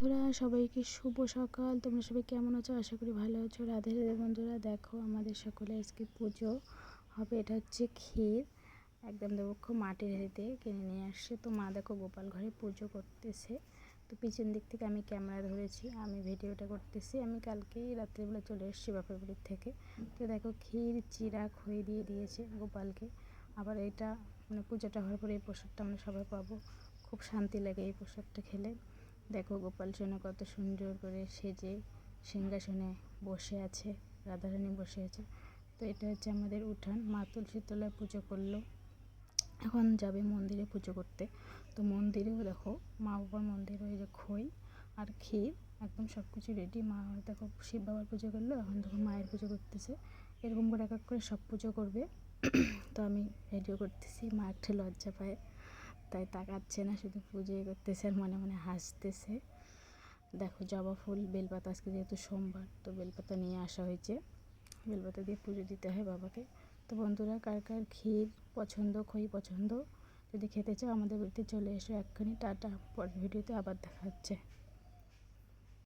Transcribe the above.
বন্ধুরা, সবাইকে শুভ সকাল। তোমরা সবাই কেমন আছো? আশা করি ভালো আছো। রাধে রাধে বন্ধুরা। দেখো আমাদের সকলে আজকে পুজো হবে। এটা হচ্ছে ক্ষীর, একদম দেবক্ষ মাটির হাঁড়িতে কিনে নিয়ে আসছে। তো মা দেখো গোপাল ঘরে পুজো করতেছে। তো পিছন দিক থেকে আমি ক্যামেরা ধরেছি, আমি ভিডিওটা করতেছি। আমি কালকেই রাত্রিবেলা চলে এসেছি বাপের বাড়ির থেকে। তো দেখো ক্ষীর চিরা খই দিয়ে দিয়েছে গোপালকে। আবার এটা মানে পুজোটা হওয়ার পরে এই প্রসাদটা আমরা সবাই পাবো। খুব শান্তি লাগে এই প্রসাদটা খেলে। দেখো গোপাল সোনা কত সুন্দর করে সেজে সিংহাসনে বসে আছে, রাধারানী বসে আছে। তো এটা হচ্ছে আমাদের উঠান। মা তুলসী তলায় পুজো করলো, এখন যাবে মন্দিরে পুজো করতে। তো মন্দিরেও দেখো মা বাবার মন্দিরে ওই যে খই আর ক্ষীর একদম সব কিছু রেডি। মা দেখো শিব বাবার পুজো করলো, এখন দেখো মায়ের পুজো করতেছে। এরকম করে এক এক করে সব পুজো করবে। তো আমি ভিডিও করতেছি, মা একটা লজ্জা পায়, তাই তাকাচ্ছে না, শুধু পুজোই করতেছে আর মনে মনে হাসতেছে। দেখো জবা ফুল, বেলপাতা, আজকে যেহেতু সোমবার তো বেলপাতা নিয়ে আসা হয়েছে। বেলপাতা দিয়ে পুজো দিতে হয় বাবাকে। তো বন্ধুরা, কার কার ক্ষীর পছন্দ, খই পছন্দ, যদি খেতে চাও আমাদের বাড়িতে চলে এসো এক্ষুনি। টাটা, পরের ভিডিওতে আবার দেখা হচ্ছে।